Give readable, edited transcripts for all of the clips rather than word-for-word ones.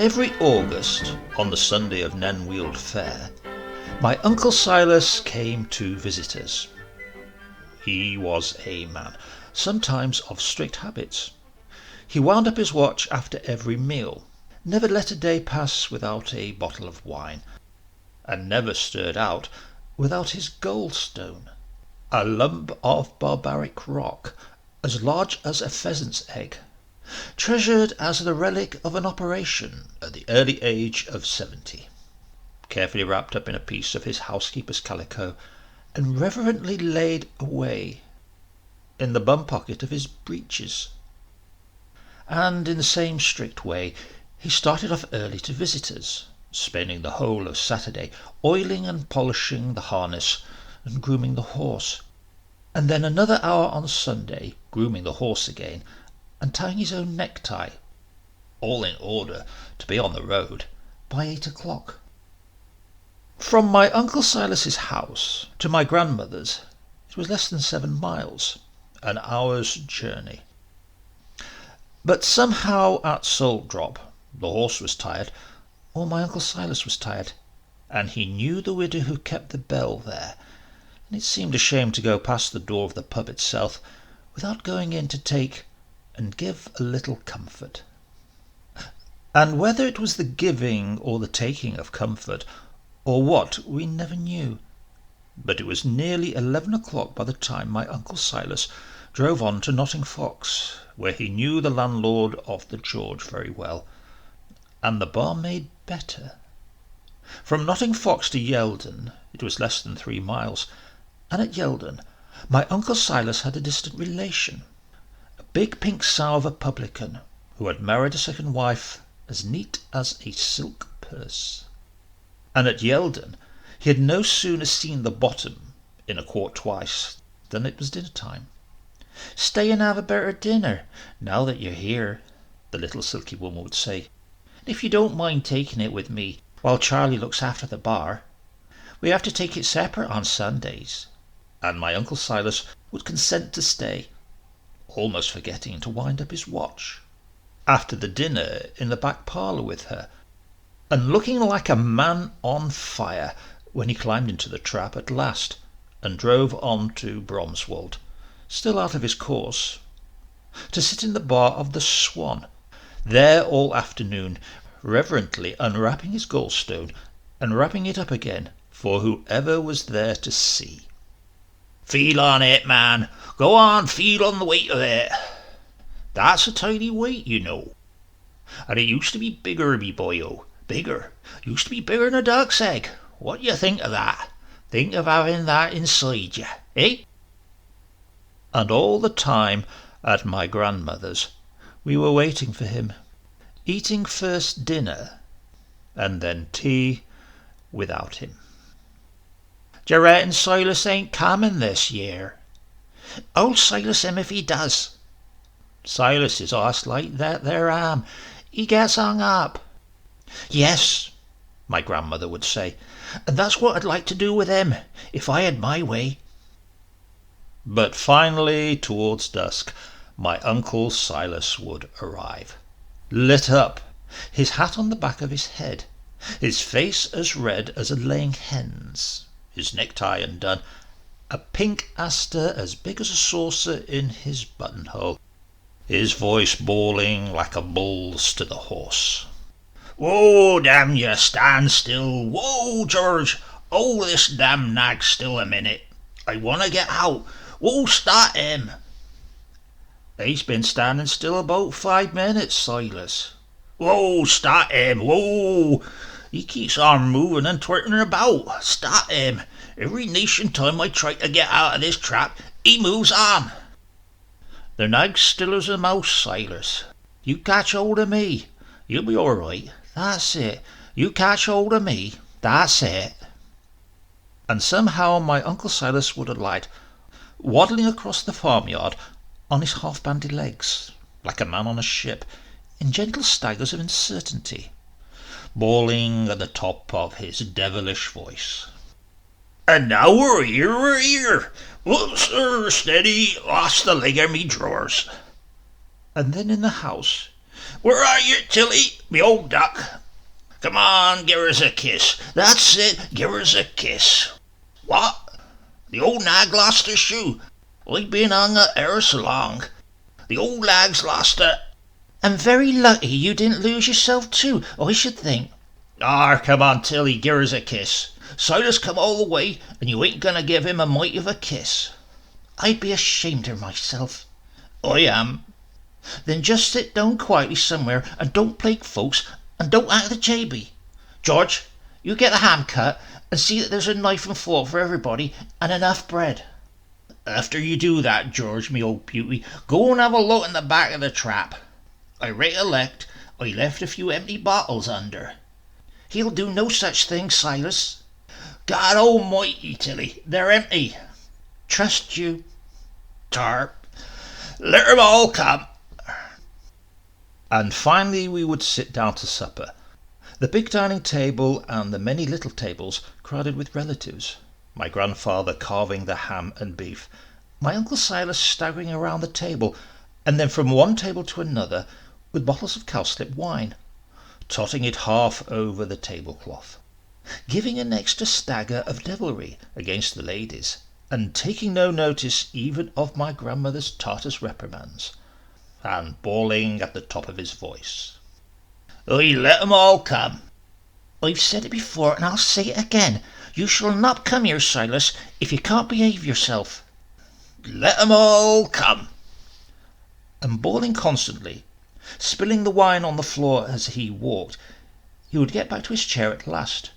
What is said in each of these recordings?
Every August, on the Sunday of Nenweald Fair, my Uncle Silas came to visit us. He was a man, sometimes of strict habits. He wound up his watch after every meal, never let a day pass without a bottle of wine, and never stirred out without his goldstone, a lump of barbaric rock as large as a pheasant's egg, treasured as the relic of an operation at the early age of 70, carefully wrapped up in a piece of his housekeeper's calico and reverently laid away in the bum pocket of his breeches. And in the same strict way he started off early to visit us, spending the whole of Saturday oiling and polishing the harness and grooming the horse, and then another hour on Sunday grooming the horse again and tying his own necktie, all in order to be on the road by 8 o'clock. From my Uncle Silas's house to my grandmother's it was less than 7 miles, an hour's journey. But somehow at Salt Drop the horse was tired, or my Uncle Silas was tired, and he knew the widow who kept the bell there, and it seemed a shame to go past the door of the pub itself without going in to take and give a little comfort. And whether it was the giving or the taking of comfort, or what, we never knew. But it was nearly 11 o'clock by the time my Uncle Silas drove on to Notting Fox, where he knew the landlord of the George very well, and the barmaid better. From Notting Fox to Yeldon it was less than 3 miles, and at Yeldon my Uncle Silas had a distant relation, a big pink sow of a publican, who had married a second wife as neat as a silk purse. And at Yeldon he had no sooner seen the bottom in a quart twice than it was dinner time. "Stay and have a better dinner, now that you're here," the little silky woman would say, "if you don't mind taking it with me while Charlie looks after the bar. We have to take it separate on Sundays." And my Uncle Silas would consent to stay, almost forgetting to wind up his watch, after the dinner in the back parlour with her, and looking like a man on fire when he climbed into the trap at last and drove on to Bromswold, still out of his course, to sit in the bar of the Swan, there all afternoon, reverently unwrapping his gallstone and wrapping it up again for whoever was there to see. "Feel on it, man. Go on, feel on the weight of it. That's a tiny weight, you know. And it used to be bigger, me boyo, bigger. Used to be bigger than a duck's egg. What do you think of that? Think of having that inside you, eh?" And all the time at my grandmother's we were waiting for him, eating first dinner and then tea without him. "D'ye reckon Silas ain't coming this year?" "I'll Silas him if he does." "Silas is us like that there am. He gets hung up." "Yes," my grandmother would say, "and that's what I'd like to do with him, if I had my way." But finally, towards dusk, my Uncle Silas would arrive, lit up, his hat on the back of his head, his face as red as a laying hen's, his necktie undone, a pink aster as big as a saucer in his buttonhole, his voice bawling like a bull's to the horse. "Whoa, damn you, stand still! Whoa, George! Hold this damn nag still a minute. I want to get out. Whoa, start him!" "He's been standing still about 5 minutes, Silas." "Whoa, start him! Whoa! He keeps on moving and twerking about. Start him! Every nation time I try to get out of this trap, he moves on." "The nag's still as a mouse, Silas. You catch hold of me. You'll be all right. That's it. You catch hold of me. That's it." And somehow my Uncle Silas would alight, waddling across the farmyard on his half-bandy legs, like a man on a ship, in gentle staggers of uncertainty, bawling at the top of his devilish voice, "And now we're here. Look, sir, steady, lost the leg of me drawers." And then in the house Where are you, Tilly, me old duck? Come on, give us a kiss. That's it, give us a kiss. What? The old nag lost her shoe. I've been hung a e'er so long. The old nag's lost her. And very lucky you didn't lose yourself too, I should think. Come on, Tilly, give us a kiss. Silas come all the way, and you ain't going to give him a mite of a kiss. I'd be ashamed of myself. I am. Then just sit down quietly somewhere and don't plague folks and don't act the JB. George, you get the ham cut and see that there's a knife and fork for everybody and enough bread. After you do that, George, me old beauty, go and have a look in the back of the trap. I recollect I left a few empty bottles under. He'll do no such thing, Silas. God almighty, Tilly, they're empty. Trust you. Tarp, let 'em all come. And finally we would sit down to supper. The big dining table and the many little tables crowded with relatives. My grandfather carving the ham and beef, my Uncle Silas staggering around the table, and then from one table to another with bottles of cowslip wine, totting it half over the tablecloth, giving an extra stagger of devilry against the ladies, and taking no notice even of my grandmother's tartous reprimands, and bawling at the top of his voice, "I let 'em all come." I've said it before and I'll say it again. You shall not come here, Silas, if you can't behave yourself. Let 'em all come. And bawling constantly, spilling the wine on the floor as he walked, he would get back to his chair at last,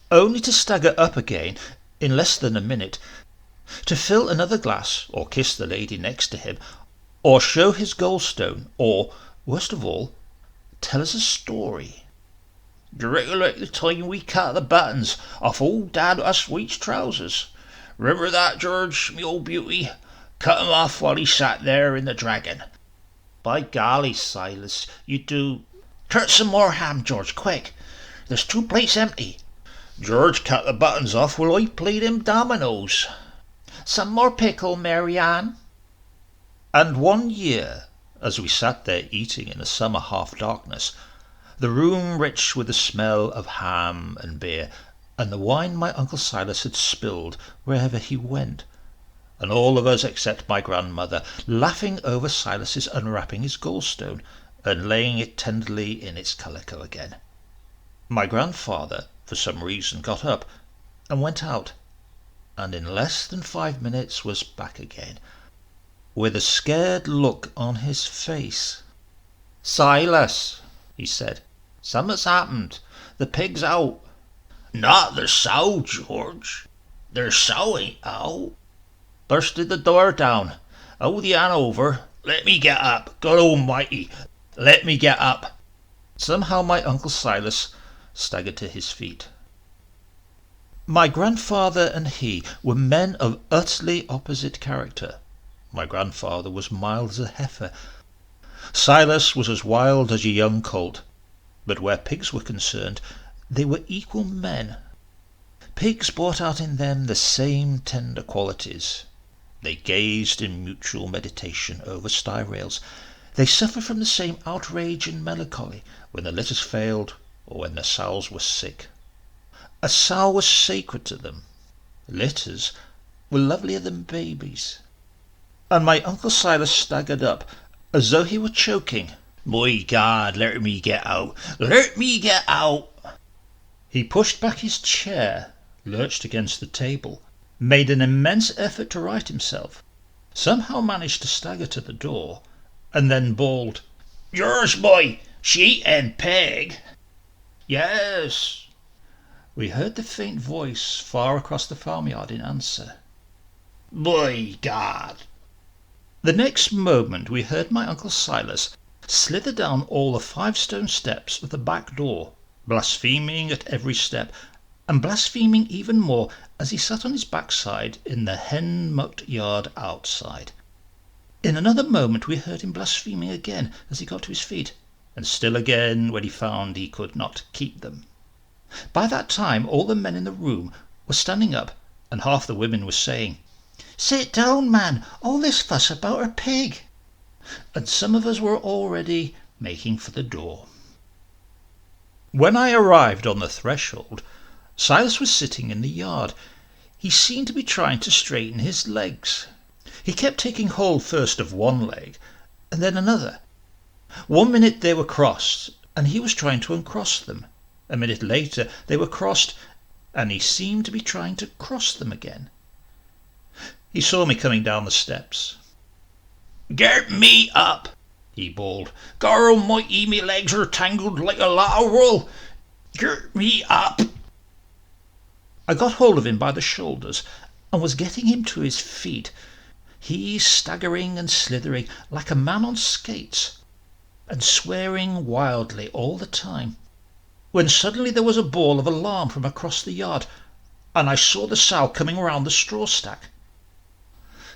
only to stagger up again in less than a minute, to fill another glass, or kiss the lady next to him, or show his gallstone, or, worst of all, tell us a story. Do you recollect the time we cut the buttons off old Dad Usweet's trousers? Remember that, George, me old beauty? Cut 'em off while he sat there in the dragon. By golly, Silas, you do. Cut some more ham, George, quick. There's 2 plates empty. George cut the buttons off while I played him dominoes. Some more pickle, Mary Ann. And one year, as we sat there eating in the summer half-darkness, the room rich with the smell of ham and beer, and the wine my Uncle Silas had spilled wherever he went, and all of us except my grandmother laughing over Silas's unwrapping his gallstone and laying it tenderly in its calico again. My grandfather, for some reason, got up and went out, and in less than 5 minutes was back again, with a scared look on his face. "Silas," he said, "something's happened. The pig's out." "Not the sow, George. Their sow ain't out." "Bursted the door down. Hold the hand over." "Let me get up. God almighty, let me get up." Somehow my Uncle Silas staggered to his feet. My grandfather and he were men of utterly opposite character. My grandfather was mild as a heifer. Silas was as wild as a young colt, but where pigs were concerned, they were equal men. Pigs brought out in them the same tender qualities. They gazed in mutual meditation over sty rails. They suffered from the same outrage and melancholy when the litters failed or when their sows were sick. A sow was sacred to them. Litters were lovelier than babies. And my Uncle Silas staggered up as though he were choking. "My God, let me get out. Let me get out." He pushed back his chair, lurched against the table, made an immense effort to right himself, somehow managed to stagger to the door, and then bawled, "Yours, boy, sheet and peg." "Yes." We heard the faint voice far across the farmyard in answer. "My God." The next moment we heard my Uncle Silas slither down all the 5 stone steps of the back door, blaspheming at every step, and blaspheming even more as he sat on his backside in the hen-mucked yard outside. In another moment we heard him blaspheming again as he got to his feet, and still again when he found he could not keep them. By that time all the men in the room were standing up, and half the women were saying, "Sit down, man, all this fuss about a pig." And some of us were already making for the door. When I arrived on the threshold, Silas was sitting in the yard. He seemed to be trying to straighten his legs. He kept taking hold first of one leg and then another. 1 minute they were crossed, and he was trying to uncross them. A minute later they were crossed, and he seemed to be trying to cross them again. He saw me coming down the steps. "Get me up," he bawled. "God almighty, me legs are tangled like a lot of wool. Get me up." I got hold of him by the shoulders and was getting him to his feet, he staggering and slithering like a man on skates, and swearing wildly all the time, when suddenly there was a bawl of alarm from across the yard, and I saw the sow coming round the straw stack.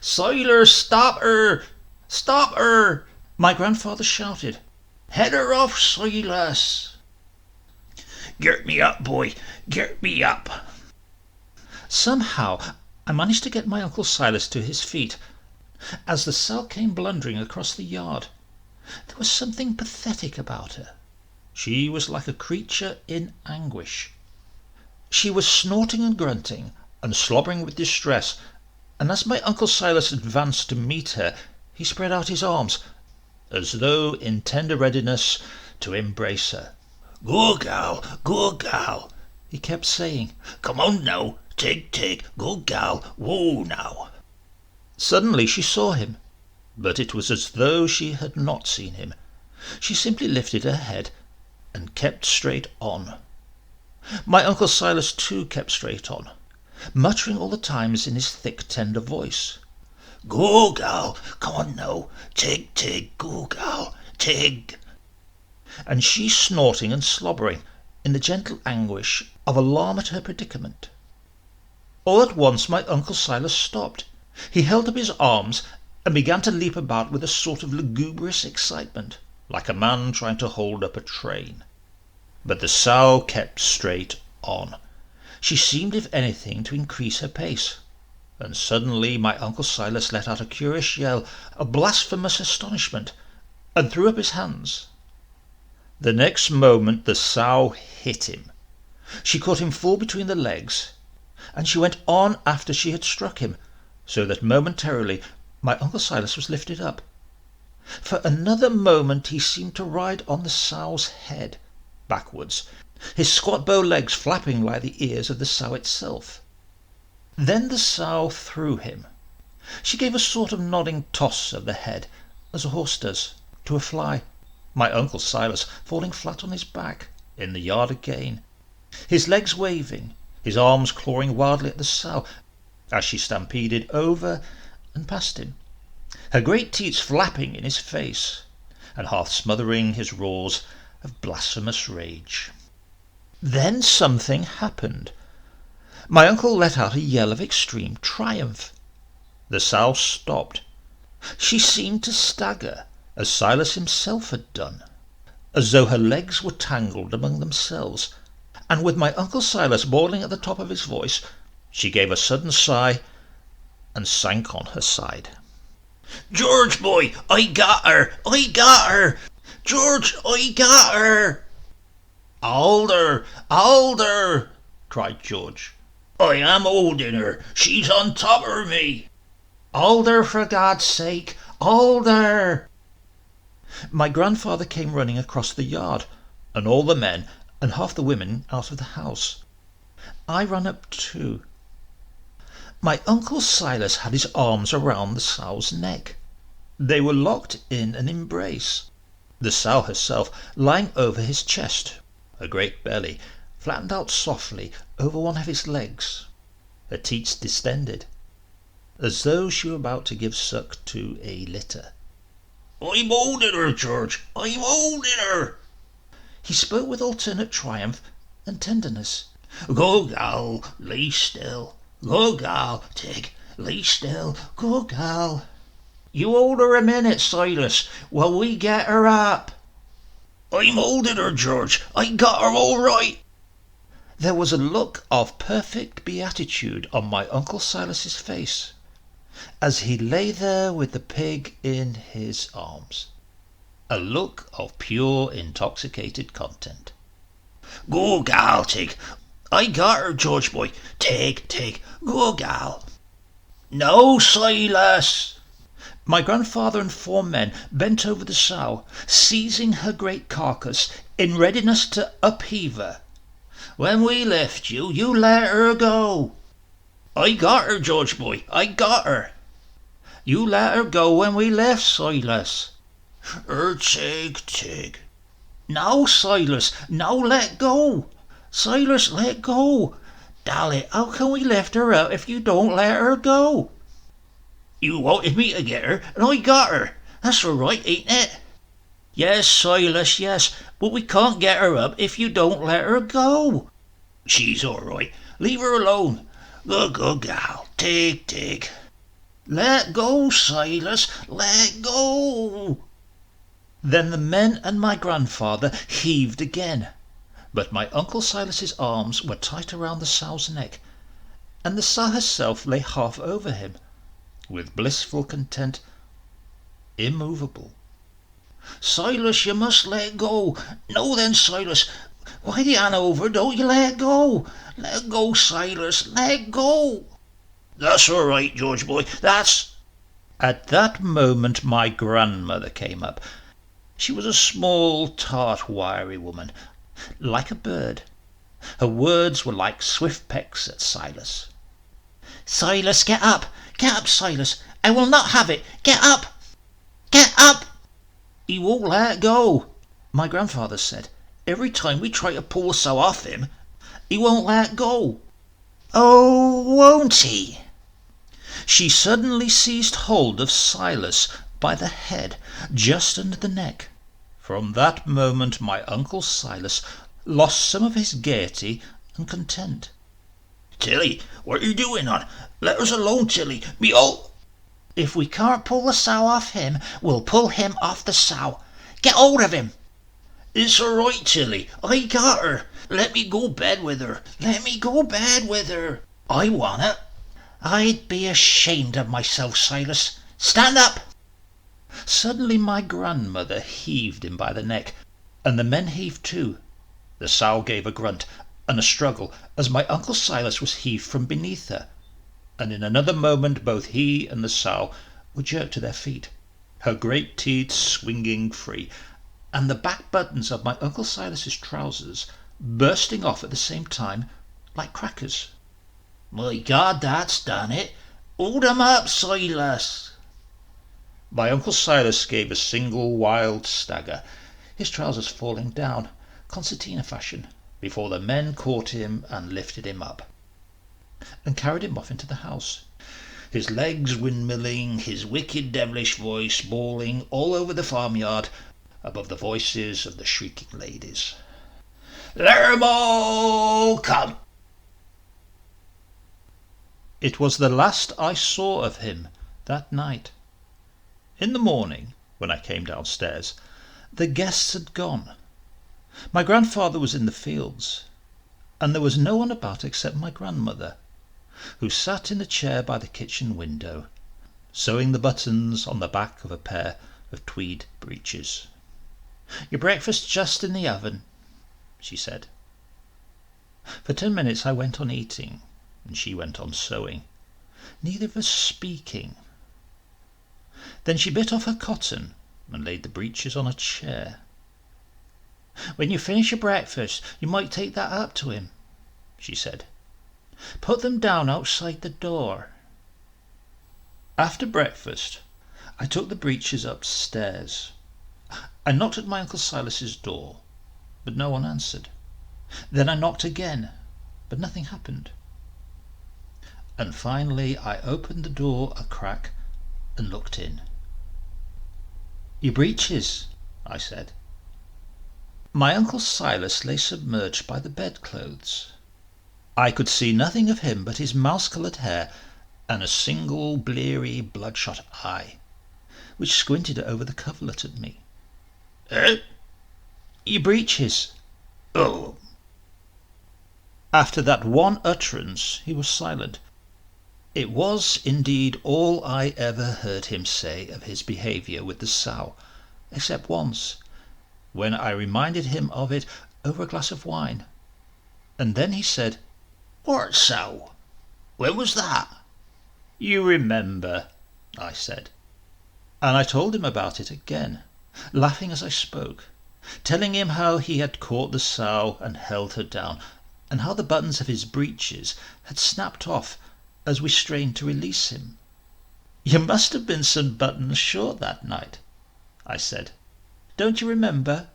"Silas, stop her! Stop her!" my grandfather shouted. "Head her off, Silas." "Get me up, boy, get me up." Somehow I managed to get my Uncle Silas to his feet, as the sow came blundering across the yard. There was something pathetic about her. She was like a creature in anguish. She was snorting and grunting and slobbering with distress, and as my Uncle Silas advanced to meet her, he spread out his arms, as though in tender readiness to embrace her. "Good gal," he kept saying. "Come on now, Tig, good gal, whoa now." Suddenly she saw him, but it was as though she had not seen him. She simply lifted her head and kept straight on. My Uncle Silas too kept straight on, muttering all the times in his thick, tender voice. "Good gal, come on now, Tig, good gal, Tig." And she snorting and slobbering in the gentle anguish of alarm at her predicament. All at once my Uncle Silas stopped. He held up his arms and began to leap about with a sort of lugubrious excitement, like a man trying to hold up a train. But the sow kept straight on. She seemed, if anything, to increase her pace, and suddenly my Uncle Silas let out a curious yell of blasphemous astonishment, and threw up his hands. The next moment the sow hit him. She caught him full between the legs, and she went on after she had struck him, so that momentarily my Uncle Silas was lifted up. For another moment he seemed to ride on the sow's head, backwards, his squat bow legs flapping like the ears of the sow itself. Then the sow threw him. She gave a sort of nodding toss of the head, as a horse does, to a fly, my Uncle Silas falling flat on his back in the yard again, his legs waving, his arms clawing wildly at the sow, as she stampeded over and past him, her great teeth flapping in his face, and half smothering his roars of blasphemous rage. Then something happened. My uncle let out a yell of extreme triumph. The sow stopped. She seemed to stagger, as Silas himself had done, as though her legs were tangled among themselves, and with my Uncle Silas bawling at the top of his voice, she gave a sudden sigh and sank on her side. "George, boy, I got her! George, I got her!" "Hold her!" cried George. "I am holding her. She's on top of me." "Hold her, for God's sake! Hold her!" My grandfather came running across the yard, and all the men and half the women out of the house. I ran up too. My Uncle Silas had his arms around the sow's neck. They were locked in an embrace, the sow herself lying over his chest, her great belly flattened out softly over one of his legs, her teats distended, as though she were about to give suck to a litter. "I'm holding her, George, I'm holding her." He spoke with alternate triumph and tenderness. "Go gal, lie still. Go gal, Tig, lie still. Go gal." "You hold her a minute, Silas, while we get her up." "I'm holding her, George. I got her all right." There was a look of perfect beatitude on my Uncle Silas's face, as he lay there with the pig in his arms. a look of pure intoxicated content. Go, gal, take. I got her, George boy. Take. Go, gal. No, Silas. My grandfather and 4 men bent over the sow, seizing her great carcass in readiness to upheave her. When we left you, you let her go. I got her, George boy. I got her. You let her go when we left, Silas. Tig. No, Silas, no, let go. Silas, let go. Dolly, how can we lift her out if you don't let her go? You wanted me to get her, and I got her. That's all right, ain't it? Yes, Silas, yes, but we can't get her up if you don't let her go. She's all right. Leave her alone. Good gal. Take. Let go, Silas, let go. Then the men and my grandfather heaved again, but my Uncle Silas's arms were tight around the sow's neck, and the sow herself lay half over him, with blissful content, immovable. Silas, you must let go. No then, Silas. Why the hand over, don't you let go? Let go, Silas, let go. That's all right, George boy, that's... At that moment my grandmother came up. She was a small, tart, wiry woman, like a bird. Her words were like swift pecks at Silas. Silas, get up, Silas. I will not have it. Get up. He won't let go, my grandfather said. Every time we try to pull the sow off him, he won't let go. Oh, won't he? She suddenly seized hold of Silas by the head, just under the neck. From that moment my Uncle Silas lost some of his gaiety and content. Tilly, what are you doing on? Let us alone, Tilly. Me all... If we can't pull the sow off him, we'll pull him off the sow. Get hold of him. It's all right, Tilly. I got her. Let me go bed with her. I want it. I'd be ashamed of myself, Silas. Stand up. Suddenly my grandmother heaved him by the neck, and the men heaved too. The sow gave a grunt and a struggle as my Uncle Silas was heaved from beneath her, and in another moment both he and the sow were jerked to their feet, her great teeth swinging free, and the back buttons of my Uncle Silas's trousers bursting off at the same time like crackers. My God, that's done it. Hold 'em up, Silas. My Uncle Silas gave a single wild stagger, his trousers falling down, concertina fashion, before the men caught him and lifted him up, and carried him off into the house, his legs windmilling, his wicked devilish voice bawling all over the farmyard above the voices of the shrieking ladies. Let 'em all come. It was the last I saw of him that night. In the morning, when I came downstairs, the guests had gone. My grandfather was in the fields, and there was no one about except my grandmother, who sat in the chair by the kitchen window, sewing the buttons on the back of a pair of tweed breeches. "Your breakfast just in the oven," she said. For 10 minutes I went on eating, and she went on sewing, neither of us speaking. Then she bit off her cotton and laid the breeches on a chair. "When you finish your breakfast, you might take that up to him," she said. "Put them down outside the door." After breakfast, I took the breeches upstairs. I knocked at my Uncle Silas's door, but no one answered. Then I knocked again, but nothing happened. And finally I opened the door a crack and looked in. "Your breeches," I said. My Uncle Silas lay submerged by the bedclothes. I could see nothing of him but his mouse-coloured hair and a single bleary bloodshot eye, which squinted over the coverlet at me. Eh? "Your breeches." Oh. After that one utterance he was silent. It was indeed all I ever heard him say of his behaviour with the sow, except once, when I reminded him of it over a glass of wine. And then he said, "What sow? When was that?" "You remember," I said. And I told him about it again, laughing as I spoke, telling him how he had caught the sow and held her down, and how the buttons of his breeches had snapped off as we strained to release him. "You must have been some buttons short that night," I said. "Don't you remember?"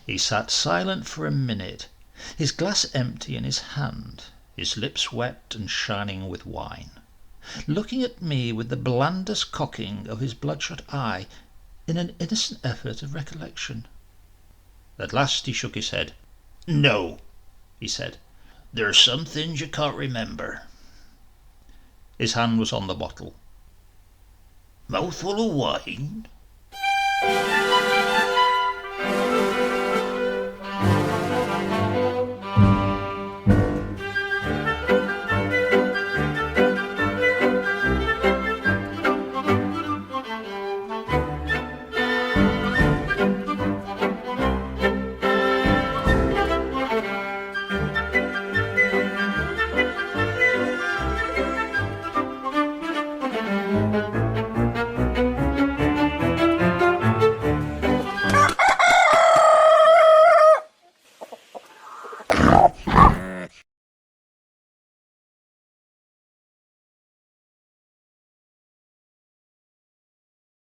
He sat silent for a minute, his glass empty in his hand, his lips wet and shining with wine, looking at me with the blandest cocking of his bloodshot eye in an innocent effort of recollection. At last he shook his head. "No," he said. "There's some things you can't remember." His hand was on the bottle. "Mouthful of wine?"